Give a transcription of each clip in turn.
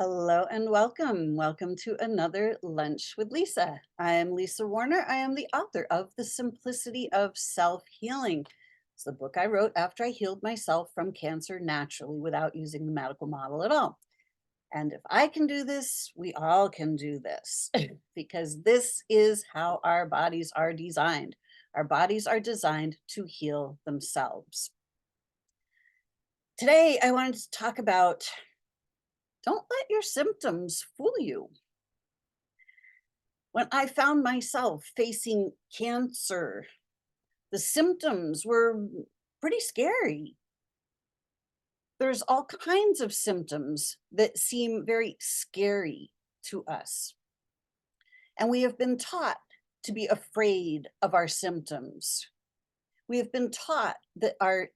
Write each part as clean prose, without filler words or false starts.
Hello and welcome. Welcome to another Lunch with Lisa. I am Lisa Warner. I am the author of The Simplicity of Self-Healing. It's the book I wrote after I healed myself from cancer naturally without using the medical model at all. And if I can do this, we all can do this because this is how our bodies are designed. Our bodies are designed to heal themselves. Today, I wanted to talk about don't let your symptoms fool you. When I found myself facing cancer, the symptoms were pretty scary. There's all kinds of symptoms that seem very scary to us. And we have been taught to be afraid of our symptoms. We have been taught that our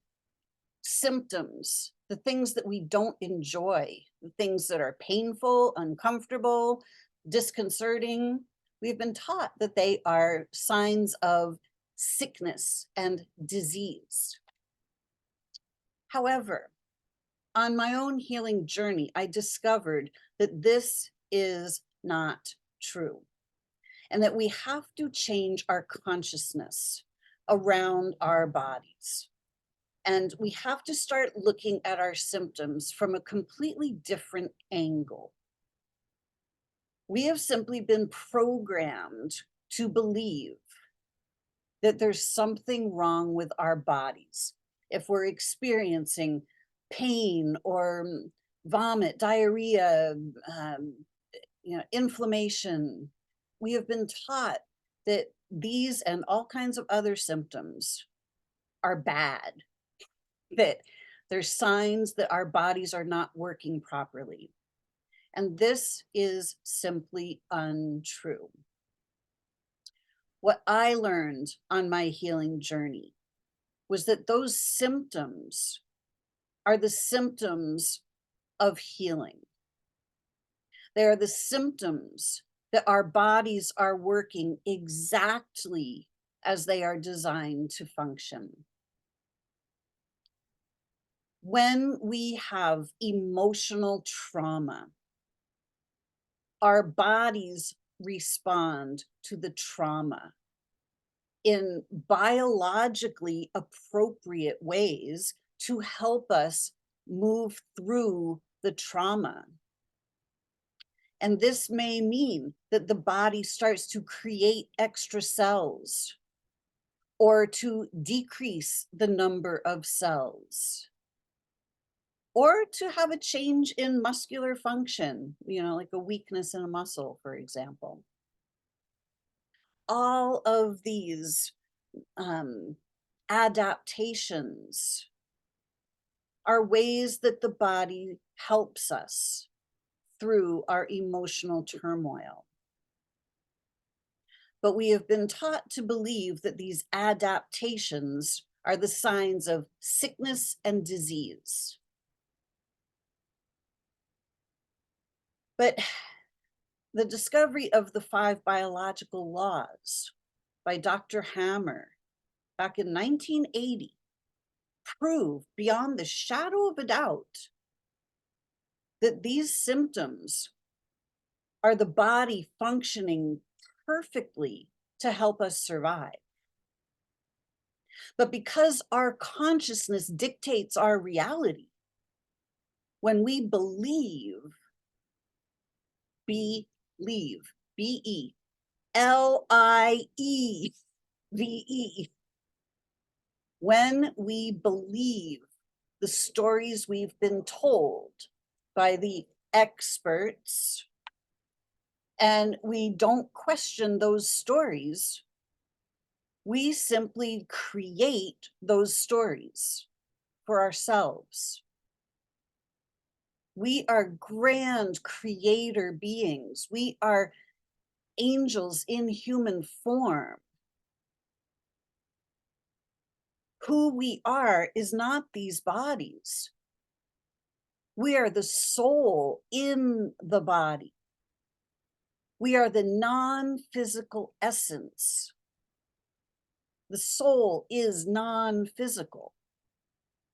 symptoms, the things that we don't enjoy, the things that are painful, uncomfortable, disconcerting, we've been taught that they are signs of sickness and disease. However, on my own healing journey, I discovered that this is not true and that we have to change our consciousness around our bodies. And we have to start looking at our symptoms from a completely different angle. We have simply been programmed to believe that there's something wrong with our bodies. If we're experiencing pain or vomit, diarrhea, inflammation, we have been taught that these and all kinds of other symptoms are bad, that there's signs that our bodies are not working properly. And this is simply untrue. What I learned on my healing journey was that those symptoms are the symptoms of healing. They are the symptoms that our bodies are working exactly as they are designed to function. When we have emotional trauma, our bodies respond to the trauma in biologically appropriate ways to help us move through the trauma. And this may mean that the body starts to create extra cells or to decrease the number of cells or to have a change in muscular function, like a weakness in a muscle, for example. All of these um, adaptations are ways that the body helps us through our emotional turmoil. But we have been taught to believe that these adaptations are the signs of sickness and disease. But the discovery of the 5 biological laws by Dr. Hammer back in 1980 proved beyond the shadow of a doubt that these symptoms are the body functioning perfectly to help us survive. But because our consciousness dictates our reality, when we believe, believe, Believe, when we believe the stories we've been told by the experts, and we don't question those stories, we simply create those stories for ourselves. We are grand creator beings. We are angels in human form. Who we are is not these bodies. We are the soul in the body. We are the non-physical essence. The soul is non-physical.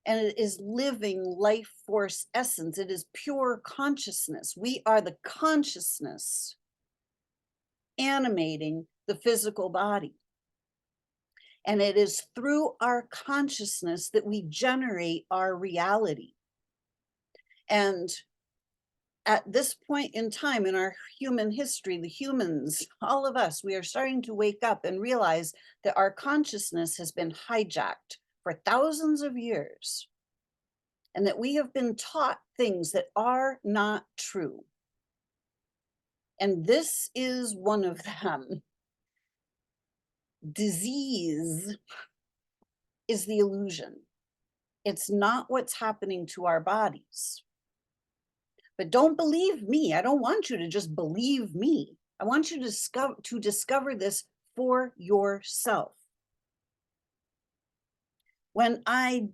and it is living life force essence. It is pure consciousness. We are the consciousness animating the physical body. And it is through our consciousness that we generate our reality. And at this point in time in our human history, the humans, all of us, we are starting to wake up and realize that our consciousness has been hijacked for thousands of years and that we have been taught things that are not true. And this is one of them. Disease is the illusion. It's not what's happening to our bodies. But don't believe me. I don't want you to just believe me. I want you to discover this for yourself. When I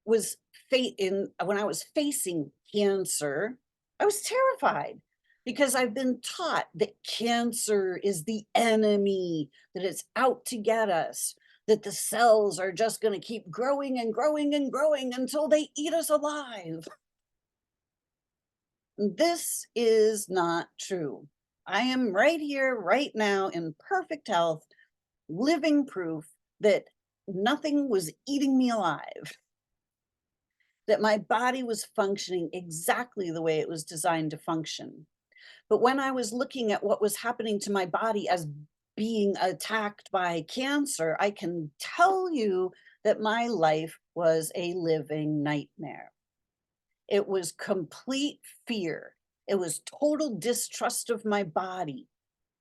was when I was facing cancer, I was terrified because I've been taught that cancer is the enemy, that it's out to get us, that the cells are just going to keep growing and growing and growing until they eat us alive. This is not true. I am right here, right now, in perfect health, living proof that nothing was eating me alive, that my body was functioning exactly the way it was designed to function. But when I was looking at what was happening to my body as being attacked by cancer, I can tell you that my life was a living nightmare. It was complete fear. It was total distrust of my body.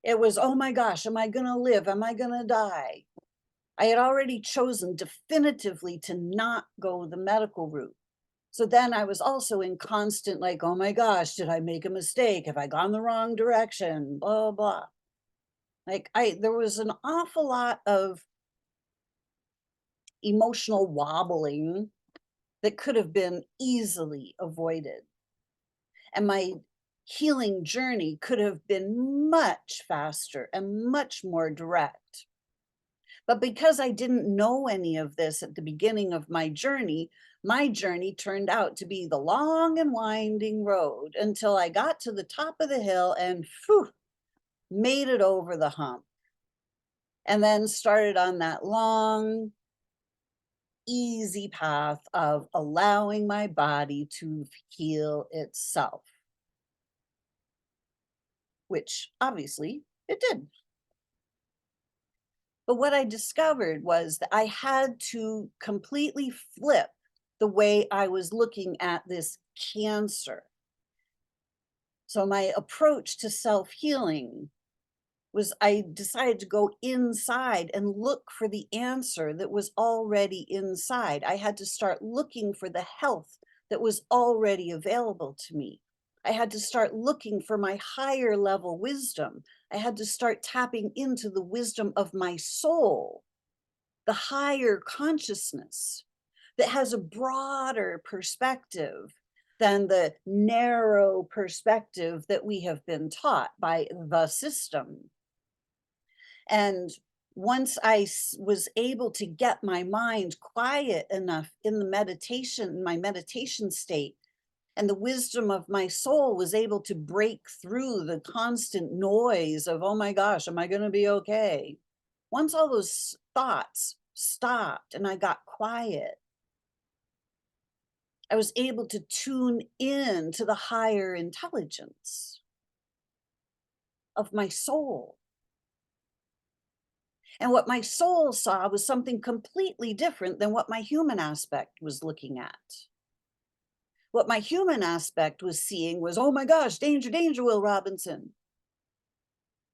It was, oh my gosh, am I going to live? Am I going to die? I had already chosen definitively to not go the medical route. So then I was also in constant, like, oh my gosh, did I make a mistake? Have I gone the wrong direction? Blah, blah. Like, there was an awful lot of emotional wobbling that could have been easily avoided. And my healing journey could have been much faster and much more direct. But because I didn't know any of this at the beginning of my journey turned out to be the long and winding road until I got to the top of the hill and phew, made it over the hump. And then started on that long, easy path of allowing my body to heal itself, which obviously it did. But what I discovered was that I had to completely flip the way I was looking at this cancer. So my approach to self-healing was I decided to go inside and look for the answer that was already inside. I had to start looking for the health that was already available to me. I had to start looking for my higher level wisdom. I had to start tapping into the wisdom of my soul, the higher consciousness that has a broader perspective than the narrow perspective that we have been taught by the system. And once I was able to get my mind quiet enough in my meditation state, and the wisdom of my soul was able to break through the constant noise of, oh my gosh, am I going to be okay? Once all those thoughts stopped and I got quiet, I was able to tune in to the higher intelligence of my soul. And what my soul saw was something completely different than what my human aspect was looking at. What my human aspect was seeing was, oh my gosh, danger, danger, Will Robinson.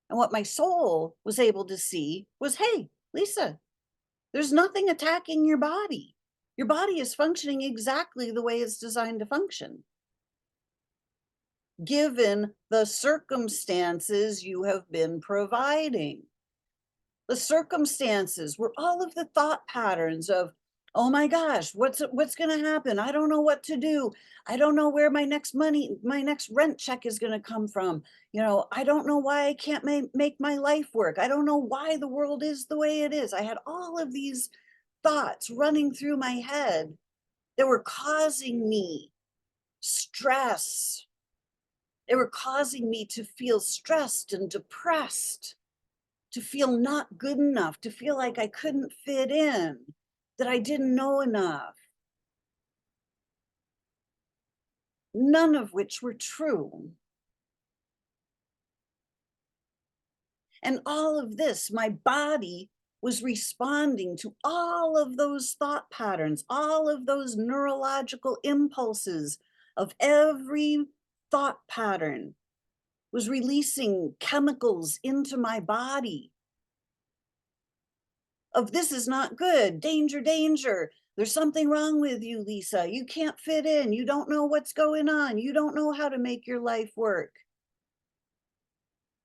And what my soul was able to see was, hey, Lisa, there's nothing attacking your body. Your body is functioning exactly the way it's designed to function, given the circumstances you have been providing. The circumstances were all of the thought patterns of, oh my gosh, what's going to happen? I don't know what to do. I don't know where my next rent check is going to come from. I don't know why I can't make my life work. I don't know why the world is the way it is. I had all of these thoughts running through my head. that were causing me stress. They were causing me to feel stressed and depressed, to feel not good enough, to feel like I couldn't fit in, that I didn't know enough, none of which were true. And all of this, my body was responding to all of those thought patterns, all of those neurological impulses of every thought pattern was releasing chemicals into my body of this is not good, danger, danger. There's something wrong with you, Lisa. You can't fit in. You don't know what's going on. You don't know how to make your life work.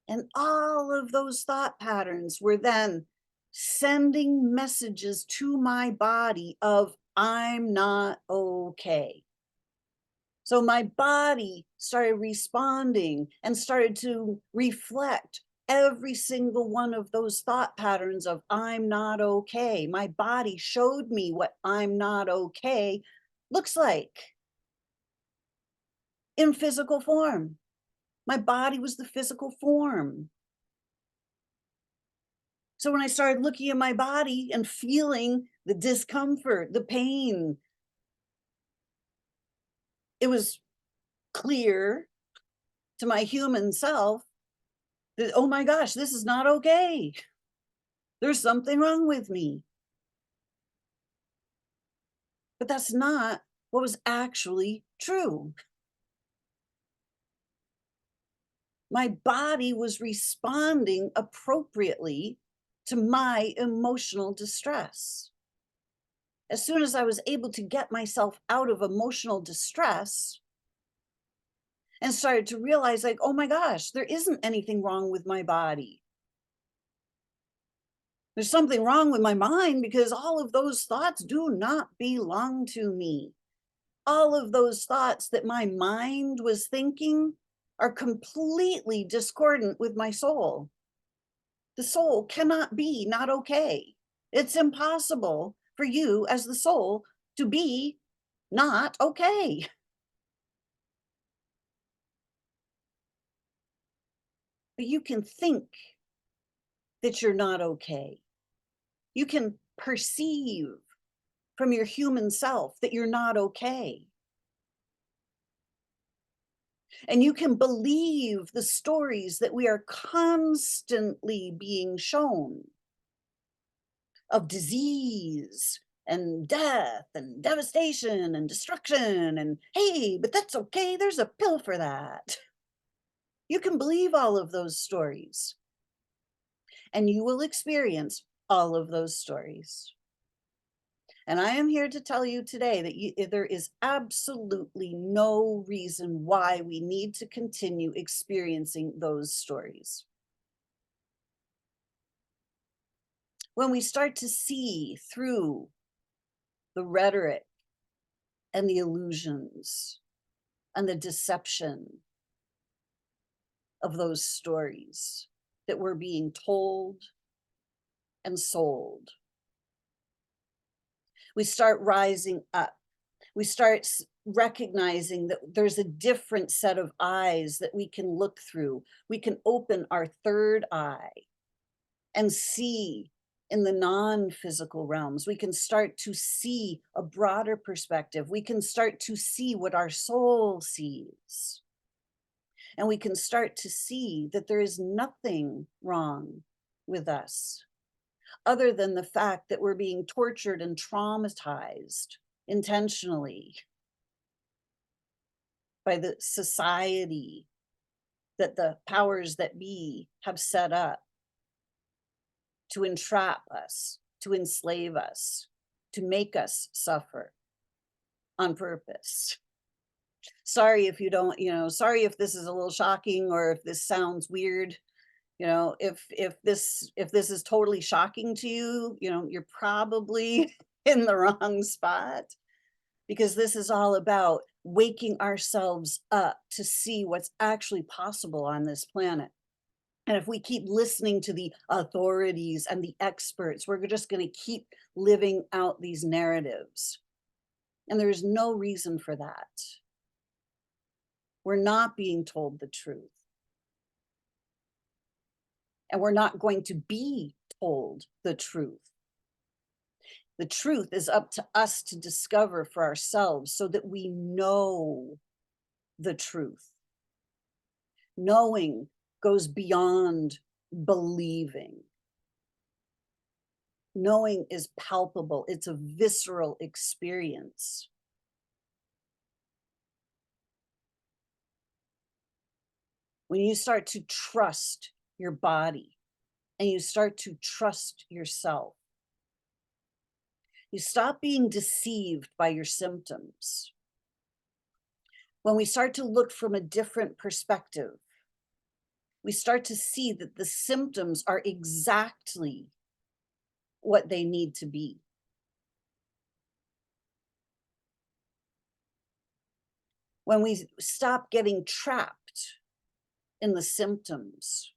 And all of those thought patterns were then sending messages to my body of I'm not okay. So my body started responding and started to reflect every single one of those thought patterns of I'm not okay. My body showed me what I'm not okay looks like in physical form. My body was the physical form. So when I started looking at my body and feeling the discomfort, the pain, it was clear to my human self that, oh my gosh, this is not okay. There's something wrong with me. But that's not what was actually true. My body was responding appropriately to my emotional distress. As soon as I was able to get myself out of emotional distress and started to realize, like, oh my gosh, there isn't anything wrong with my body. There's something wrong with my mind because all of those thoughts do not belong to me. All of those thoughts that my mind was thinking are completely discordant with my soul. The soul cannot be not okay. It's impossible for you as the soul to be not okay. But you can think that you're not okay. You can perceive from your human self that you're not okay. And you can believe the stories that we are constantly being shown of disease and death and devastation and destruction. And hey, but that's okay. There's a pill for that. You can believe all of those stories and you will experience all of those stories. And I am here to tell you today that there is absolutely no reason why we need to continue experiencing those stories. When we start to see through the rhetoric and the illusions and the deception of those stories that we're being told and sold, we start rising up. We start recognizing that there's a different set of eyes that we can look through. We can open our third eye and see in the non-physical realms. We can start to see a broader perspective. We can start to see what our soul sees. And we can start to see that there is nothing wrong with us other than the fact that we're being tortured and traumatized intentionally by the society that the powers that be have set up to entrap us, to enslave us, to make us suffer on purpose. Sorry if you don't, sorry if this is a little shocking or if this sounds weird. If this is totally shocking to you, you're probably in the wrong spot, because this is all about waking ourselves up to see what's actually possible on this planet. And if we keep listening to the authorities and the experts, we're just going to keep living out these narratives. And there is no reason for that. We're not being told the truth. And we're not going to be told the truth. The truth is up to us to discover for ourselves so that we know the truth. Knowing goes beyond believing. Knowing is palpable, it's a visceral experience. When you start to trust your body and you start to trust yourself, you stop being deceived by your symptoms. When we start to look from a different perspective, we start to see that the symptoms are exactly what they need to be. When we stop getting trapped in the symptoms,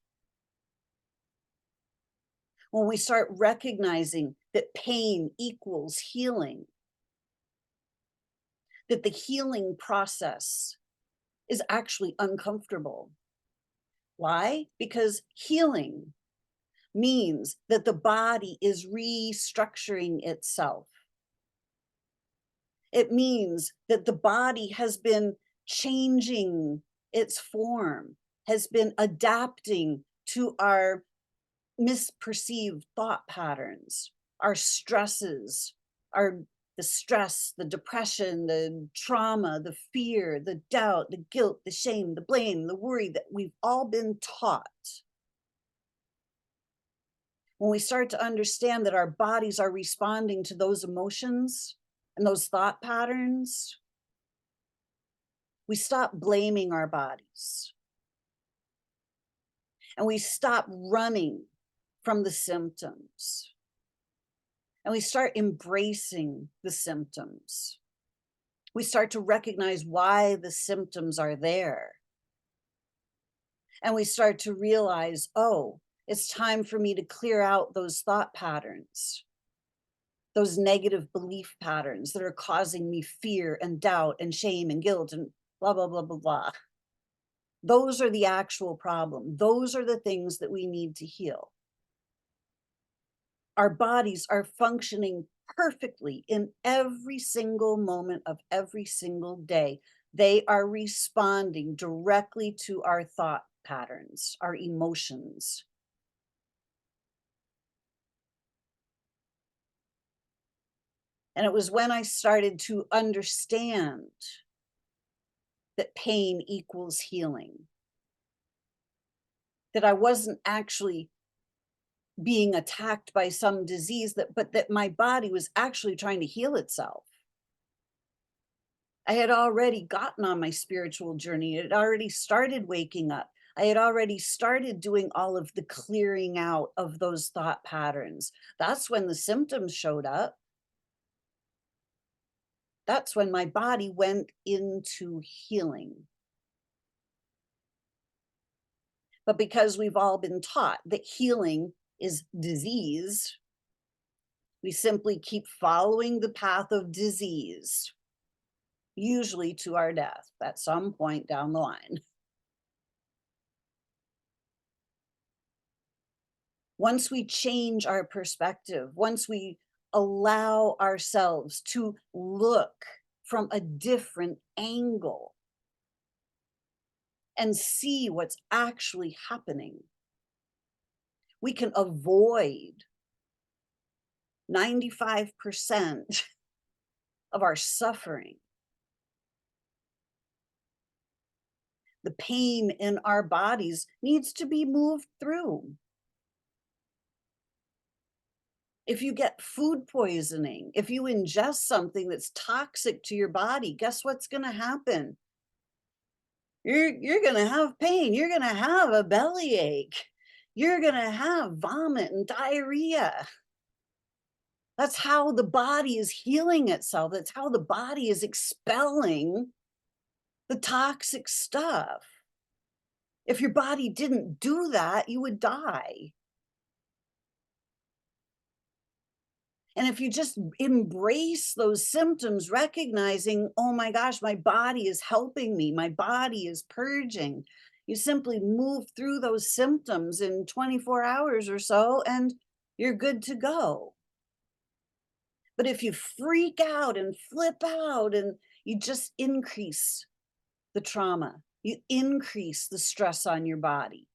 when we start recognizing that pain equals healing, that the healing process is actually uncomfortable. Why? Because healing means that the body is restructuring itself. It means that the body has been changing its form, has been adapting to our misperceived thought patterns, our stresses, our the stress, the depression, the trauma, the fear, the doubt, the guilt, the shame, the blame, the worry that we've all been taught. When we start to understand that our bodies are responding to those emotions and those thought patterns, we stop blaming our bodies and we stop running from the symptoms and we start embracing the symptoms. We start to recognize why the symptoms are there. And we start to realize, oh, it's time for me to clear out those thought patterns, those negative belief patterns that are causing me fear and doubt and shame and guilt and blah, blah, blah, blah, blah. Those are the actual problem. Those are the things that we need to heal. Our bodies are functioning perfectly in every single moment of every single day. They are responding directly to our thought patterns, our emotions. And it was when I started to understand that pain equals healing, that I wasn't actually being attacked by some disease, but that my body was actually trying to heal itself. I had already gotten on my spiritual journey. It had already started waking up. I had already started doing all of the clearing out of those thought patterns. That's when the symptoms showed up. That's when my body went into healing. But because we've all been taught that healing is disease, we simply keep following the path of disease, usually to our death at some point down the line. Once we change our perspective, once we allow ourselves to look from a different angle and see what's actually happening, we can avoid 95% of our suffering. The pain in our bodies needs to be moved through. If you get food poisoning, if you ingest something that's toxic to your body, guess what's going to happen? You're going to have pain. You're going to have a bellyache. You're going to have vomit and diarrhea. That's how the body is healing itself. That's how the body is expelling the toxic stuff. If your body didn't do that, you would die. And if you just embrace those symptoms, recognizing, oh my gosh, my body is helping me, my body is purging, you simply move through those symptoms in 24 hours or so, and you're good to go. But if you freak out and flip out and you just increase the trauma, you increase the stress on your body.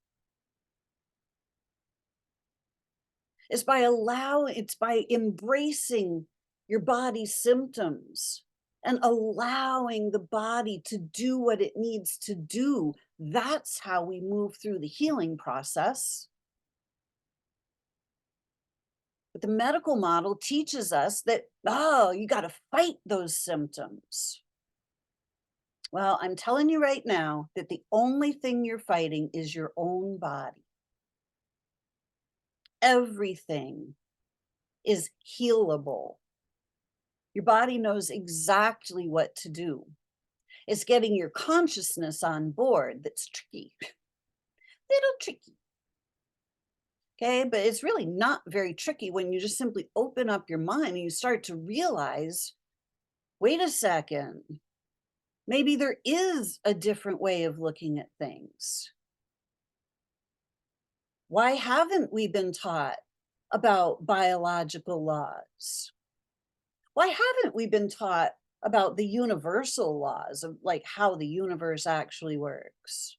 It's by embracing your body's symptoms and allowing the body to do what it needs to do. That's how we move through the healing process. But the medical model teaches us that, oh, you got to fight those symptoms. Well, I'm telling you right now that the only thing you're fighting is your own body. Everything is healable. Your body knows exactly what to do. It's getting your consciousness on board that's tricky, little tricky. Okay, but it's really not very tricky when you just simply open up your mind and you start to realize, wait a second, maybe there is a different way of looking at things. Why haven't we been taught about biological laws? Why haven't we been taught about the universal laws of like how the universe actually works?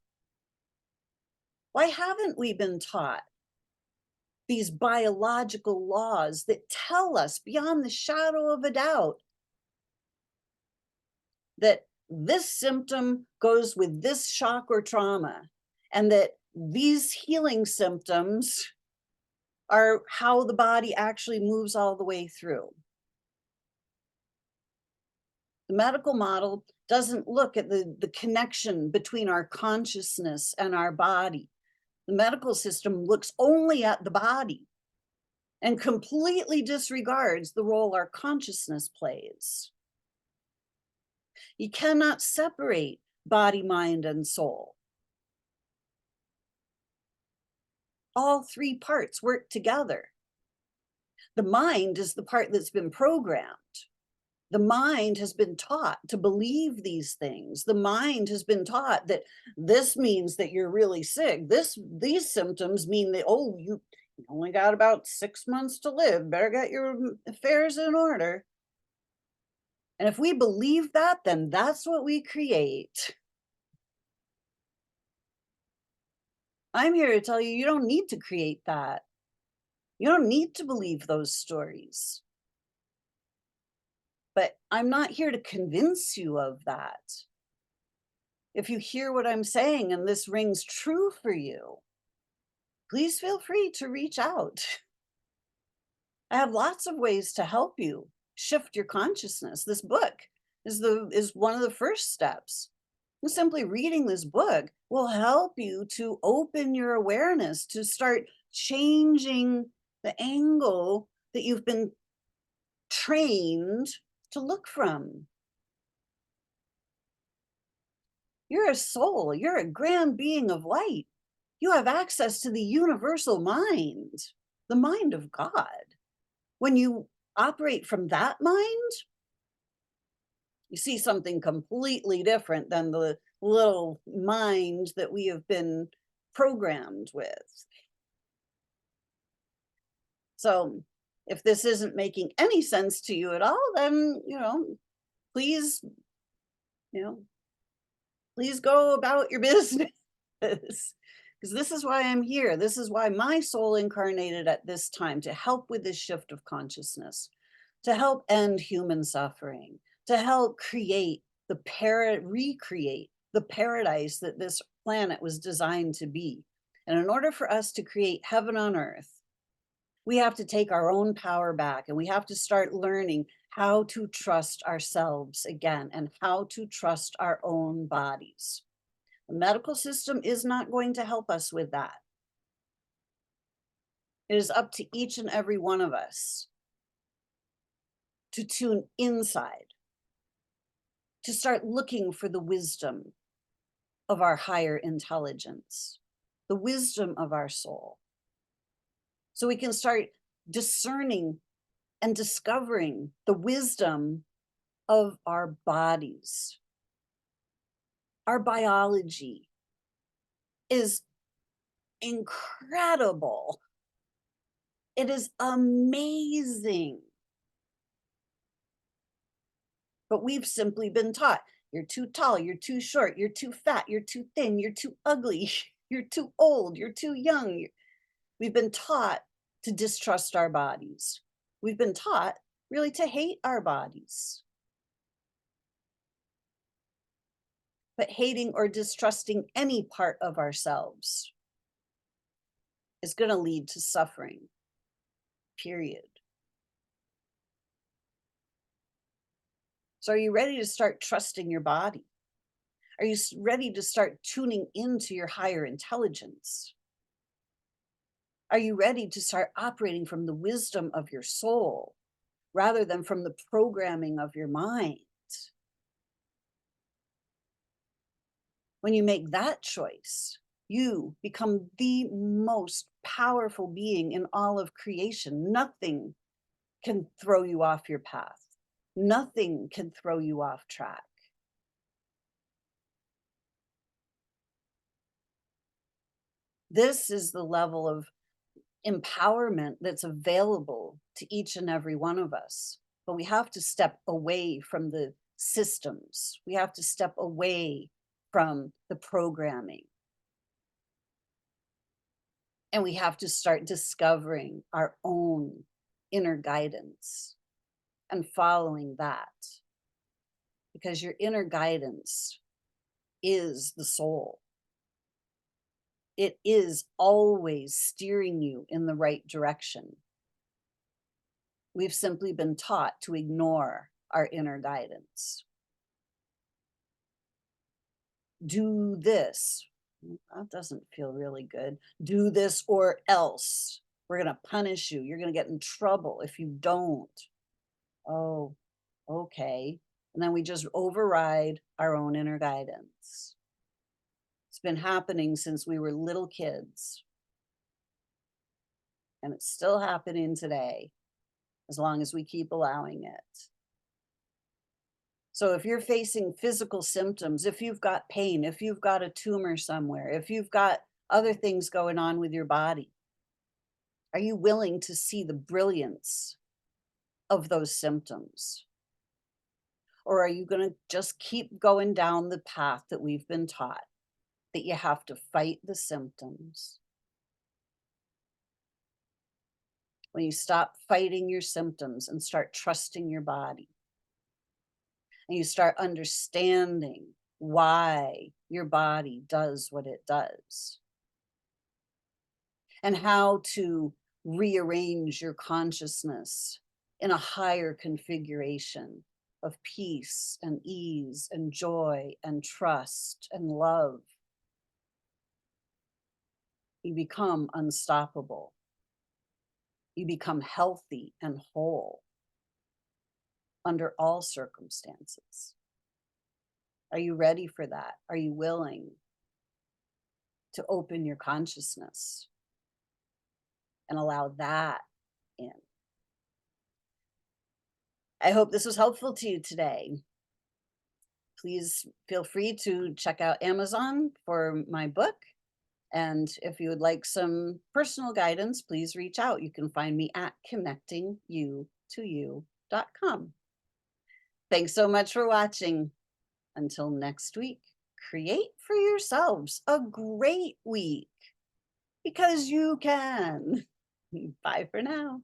Why haven't we been taught these biological laws that tell us beyond the shadow of a doubt that this symptom goes with this shock or trauma, and that these healing symptoms are how the body actually moves all the way through? The medical model doesn't look at the connection between our consciousness and our body. The medical system looks only at the body and completely disregards the role our consciousness plays. You cannot separate body, mind, and soul. All three parts work together. The mind is the part that's been programmed. The mind has been taught to believe these things. The mind has been taught that this means that you're really sick. These symptoms mean that, oh, you only got about 6 months to live. Better get your affairs in order. And if we believe that, then that's what we create. I'm here to tell you, you don't need to create that. You don't need to believe those stories. But I'm not here to convince you of that. If you hear what I'm saying and this rings true for you, please feel free to reach out. I have lots of ways to help you shift your consciousness. This book is one of the first steps. And simply reading this book will help you to open your awareness, to start changing the angle that you've been trained to look from. You're a soul, you're a grand being of light. You have access to the universal mind, the mind of God. When you operate from that mind, you see something completely different than the little mind that we have been programmed with. So if this isn't making any sense to you at all, then, please, you know, please go about your business. Because this is why I'm here. This is why my soul incarnated at this time, to help with this shift of consciousness, to help end human suffering, to help recreate the paradise that this planet was designed to be. And in order for us to create heaven on earth, we have to take our own power back, and we have to start learning how to trust ourselves again and how to trust our own bodies. The medical system is not going to help us with that. It is up to each and every one of us to tune inside, to start looking for the wisdom of our higher intelligence, the wisdom of our soul, so we can start discerning and discovering the wisdom of our bodies. Our biology is incredible. It is amazing. But we've simply been taught, you're too tall, you're too short, you're too fat, you're too thin, you're too ugly, you're too old, you're too young. We've been taught to distrust our bodies. We've been taught really to hate our bodies. But hating or distrusting any part of ourselves is going to lead to suffering, period. So, are you ready to start trusting your body? Are you ready to start tuning into your higher intelligence? Are you ready to start operating from the wisdom of your soul rather than from the programming of your mind? When you make that choice, you become the most powerful being in all of creation. Nothing can throw you off your path. Nothing can throw you off track. This is the level of empowerment that's available to each and every one of us. But we have to step away from the systems. We have to step away from the programming. And we have to start discovering our own inner guidance and following that. Because your inner guidance is the soul. It is always steering you in the right direction. We've simply been taught to ignore our inner guidance. Do this. That doesn't feel really good. Do this or else. We're going to punish you. You're going to get in trouble if you don't. Oh, okay. And then we just override our own inner guidance. It's been happening since we were little kids. And it's still happening today, as long as we keep allowing it. So if you're facing physical symptoms, if you've got pain, if you've got a tumor somewhere, if you've got other things going on with your body, are you willing to see the brilliance of those symptoms? Or are you going to just keep going down the path that we've been taught, that you have to fight the symptoms? When you stop fighting your symptoms and start trusting your body, and you start understanding why your body does what it does, and how to rearrange your consciousness in a higher configuration of peace and ease and joy and trust and love, you become unstoppable. You become healthy and whole under all circumstances. Are you ready for that? Are you willing to open your consciousness and allow that in? I hope this was helpful to you today. Please feel free to check out Amazon for my book. And if you would like some personal guidance, please reach out. You can find me at connectingyoutoyou.com. Thanks so much for watching. Until next week, create for yourselves a great week because you can. Bye for now.